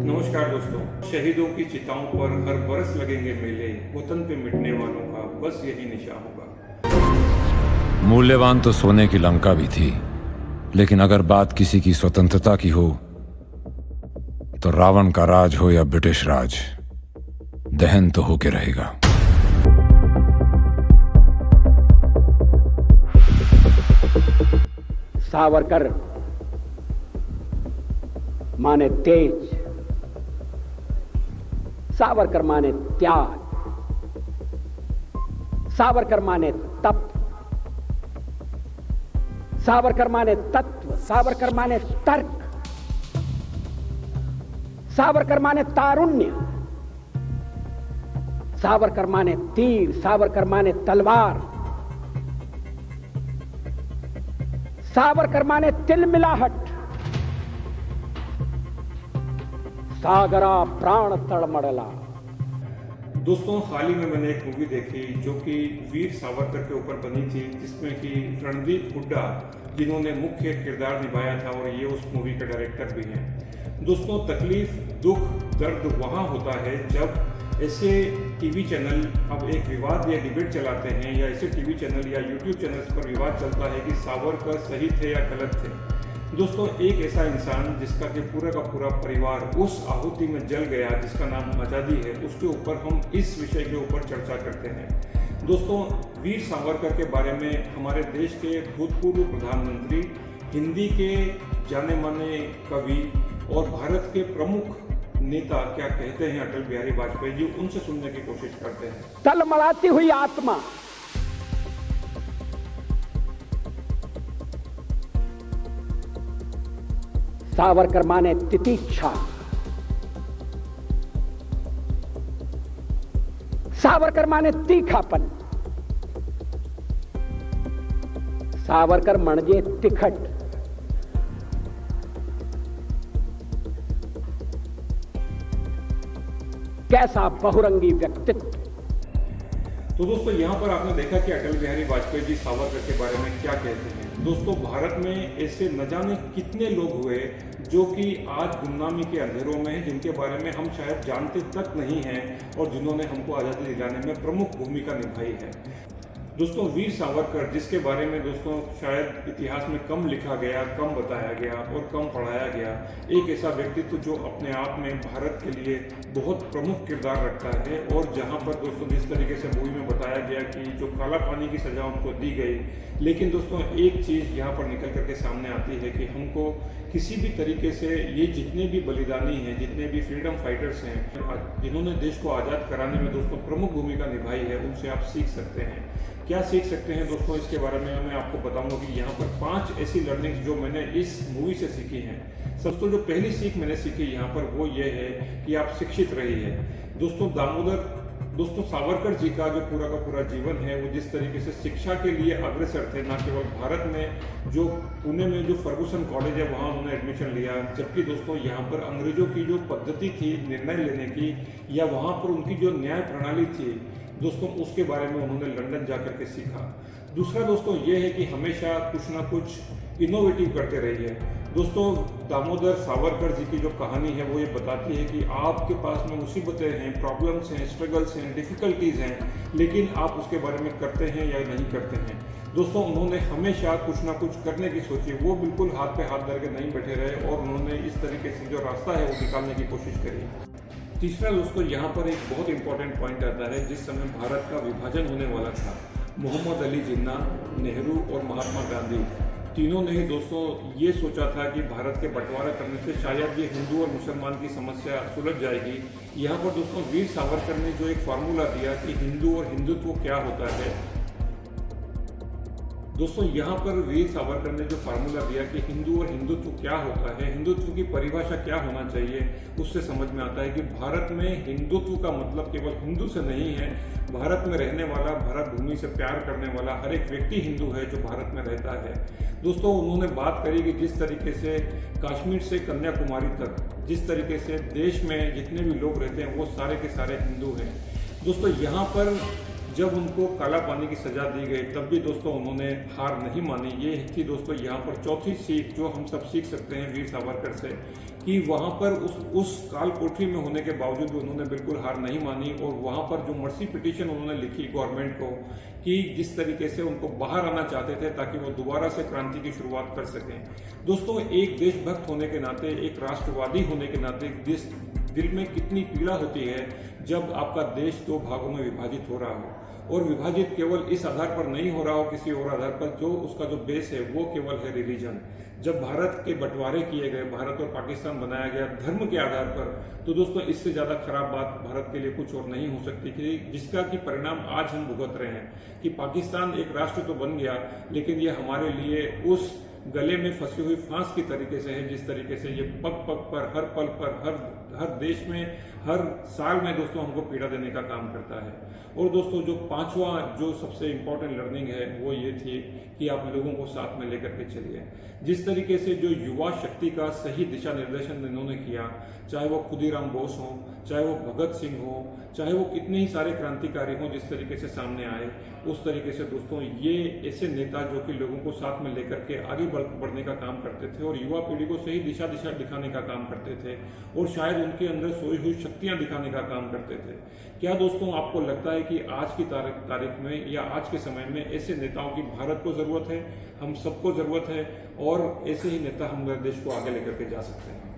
नमस्कार दोस्तों, शहीदों की चिताओं पर हर बरस लगेंगे मेले, वतन पे मिटने वालों का बस यही निशान होगा। मूल्यवान तो सोने की लंका भी थी, लेकिन अगर बात किसी की स्वतंत्रता की हो तो रावण का राज हो या ब्रिटिश राज, दहन तो होके रहेगा। सावरकर माने तेज, सावरकर माने त्याग, सावरकर माने तप, सावरकर माने तत्व, सावरकर माने तर्क, सावरकर माने तारुण्य, सावरकर माने तीर, सावरकर माने तलवार, सावरकर माने तिलमिलाहट, सागरा प्राण तड़मड़ला। दोस्तों, हाल ही में मैंने एक मूवी देखी जो कि वीर सावरकर के ऊपर बनी थी, जिसमें कि रणदीप हुड्डा जिन्होंने मुख्य किरदार निभाया था और ये उस मूवी के डायरेक्टर भी हैं। दोस्तों, तकलीफ, दुख, दर्द वहाँ होता है जब ऐसे टीवी चैनल अब एक विवाद या डिबेट चलाते हैं, या ऐसे टीवी चैनल या यूट्यूब चैनल्स पर विवाद चलता है कि सावरकर सही थे या गलत थे। दोस्तों, एक ऐसा इंसान जिसका कि पूरा का पूरा परिवार उस आहुति में जल गया, जिसका नाम आज़ादी है, उसके ऊपर हम इस विषय के ऊपर चर्चा करते हैं। दोस्तों, वीर सावरकर के बारे में हमारे देश के भूतपूर्व प्रधानमंत्री, हिंदी के जाने माने कवि और भारत के प्रमुख नेता क्या कहते हैं अटल बिहारी वाजपेयी जी, उनसे सुनने की कोशिश करते हैं। तलमड़ाती हुई आत्मा, सावरकर माने तितिक्षा, सावरकर माने तीखापन, सावरकर म्हणजे तिखट। कैसा बहुरंगी व्यक्तित्व। तो दोस्तों, यहाँ पर आपने देखा कि अटल बिहारी वाजपेयी जी सावरकर के बारे में क्या कहते हैं। दोस्तों, भारत में ऐसे न जाने कितने लोग हुए जो कि आज गुमनामी के अंधेरों में हैं, जिनके बारे में हम शायद जानते तक नहीं हैं और जिन्होंने हमको आज़ादी दिलाने में प्रमुख भूमिका निभाई है। दोस्तों, वीर सावरकर, जिसके बारे में दोस्तों शायद इतिहास में कम लिखा गया, कम बताया गया और कम पढ़ाया गया, एक ऐसा व्यक्तित्व जो अपने आप में भारत के लिए बहुत प्रमुख किरदार रखता है। और जहां पर दोस्तों जिस तरीके से मूवी में बताया गया कि जो काला पानी की सज़ा उनको दी गई, लेकिन दोस्तों एक चीज़ यहाँ पर निकल करके सामने आती है कि हमको किसी भी तरीके से ये जितने भी बलिदानी हैं, जितने भी फ्रीडम फाइटर्स हैं, जिन्होंने देश को आज़ाद कराने में दोस्तों प्रमुख भूमिका निभाई है, उनसे आप सीख सकते हैं। क्या सीख सकते हैं दोस्तों, इसके बारे में मैं आपको बताऊंगा कि यहाँ पर 5 ऐसी लर्निंग्स जो मैंने इस मूवी से सीखी हैं। सबसे जो पहली सीख मैंने सीखी यहाँ पर वो ये है कि आप शिक्षित रहिए। दोस्तों सावरकर जी का जो पूरा का पूरा जीवन है, वो जिस तरीके से शिक्षा के लिए अग्रसर थे, न केवल भारत में, जो पुणे में जो फर्गुसन कॉलेज है वहाँ उन्होंने एडमिशन लिया, जबकि दोस्तों यहाँ पर अंग्रेजों की जो पद्धति थी निर्णय लेने की, या वहाँ पर उनकी जो न्याय प्रणाली थी दोस्तों, उसके बारे में उन्होंने लंदन जाकर के सीखा। दूसरा दोस्तों ये है कि हमेशा कुछ ना कुछ इनोवेटिव करते रहिए। दोस्तों, दामोदर सावरकर जी की जो कहानी है वो ये बताती है कि आपके पास में मुसीबतें हैं, प्रॉब्लम्स हैं, स्ट्रगल्स हैं, डिफ़िकल्टीज़ हैं, लेकिन आप उसके बारे में करते हैं या नहीं करते हैं। दोस्तों, उन्होंने हमेशा कुछ ना कुछ करने की सोची, वो बिल्कुल हाथ पे हाथ धर के नहीं बैठे रहे और उन्होंने इस तरीके से जो रास्ता है वो निकालने की कोशिश करी। तीसरा दोस्तों, यहाँ पर एक बहुत इंपॉर्टेंट पॉइंट आता है। जिस समय भारत का विभाजन होने वाला था, मोहम्मद अली जिन्ना, नेहरू और महात्मा गांधी तीनों ने ही दोस्तों ये सोचा था कि भारत के बंटवारा करने से शायद ये हिंदू और मुसलमान की समस्या सुलझ जाएगी। यहाँ पर दोस्तों वीर सावरकर ने जो एक फार्मूला दिया कि हिंदू और हिंदुत्व क्या होता है, दोस्तों यहाँ पर वीर सावरकर ने जो फार्मूला दिया कि हिंदू और हिंदुत्व क्या होता है, हिंदुत्व की परिभाषा क्या होना चाहिए, उससे समझ में आता है कि भारत में हिंदुत्व का मतलब केवल हिंदू से नहीं है। भारत में रहने वाला, भारत भूमि से प्यार करने वाला हर एक व्यक्ति हिंदू है जो भारत में रहता है। दोस्तों, उन्होंने बात करी कि जिस तरीके से कश्मीर से कन्याकुमारी तक, जिस तरीके से देश में जितने भी लोग रहते हैं वो सारे के सारे हिंदू हैं। दोस्तों, यहाँ पर जब उनको काला पानी की सजा दी गई तब भी दोस्तों उन्होंने हार नहीं मानी। ये थी दोस्तों यहाँ पर चौथी सीख जो हम सब सीख सकते हैं वीर सावरकर से, कि वहां पर उस काल कोठरी में होने के बावजूद भी उन्होंने बिल्कुल हार नहीं मानी और वहां पर जो मर्सी पिटीशन उन्होंने लिखी गवर्नमेंट को कि जिस तरीके से उनको बाहर आना चाहते थे ताकि वो दोबारा से क्रांति की शुरुआत कर सकें। दोस्तों, एक देशभक्त होने के नाते, एक राष्ट्रवादी होने के नाते दिल में कितनी पीड़ा होती है जब आपका देश दो भागों में विभाजित हो रहा हो, और विभाजित केवल इस आधार पर नहीं हो रहा हो, किसी और आधार पर, जो उसका जो बेस है वो केवल है रिलीजन। जब भारत के बंटवारे किए गए, भारत और पाकिस्तान बनाया गया धर्म के आधार पर, तो दोस्तों इससे ज्यादा खराब बात भारत के लिए कुछ और नहीं हो सकती कि जिसका कि परिणाम आज हम भुगत रहे हैं कि पाकिस्तान एक राष्ट्र तो बन गया, लेकिन ये हमारे लिए उस गले में फंसी हुई फांस की तरीके से है, जिस तरीके से ये पग पग पर, हर पल पर, हर देश में, हर साल में दोस्तों हमको पीड़ा देने का काम करता है। और दोस्तों, जो पांचवा जो सबसे इंपॉर्टेंट लर्निंग है वो ये थी कि आप लोगों को साथ में लेकर के चलिए। जिस तरीके से जो युवा शक्ति का सही दिशा निर्देशन इन्होंने किया, चाहे वो खुदीराम बोस हो, चाहे वो भगत सिंह हो, चाहे वो कितने ही सारे क्रांतिकारी हों, जिस तरीके से सामने आए, उस तरीके से दोस्तों ये ऐसे नेता जो कि लोगों को साथ में लेकर के आगे बढ़ने का काम करते थे और युवा पीढ़ी को सही दिशा दिखाने का काम करते थे और शायद उनके अंदर सोई हुई शक्तियां दिखाने का काम करते थे। क्या दोस्तों आपको लगता है कि आज की तारीख में या आज के समय में ऐसे नेताओं की भारत को जरूरत है? हम सबको जरूरत है और ऐसे ही नेता हमारे देश को आगे लेकर के जा सकते हैं।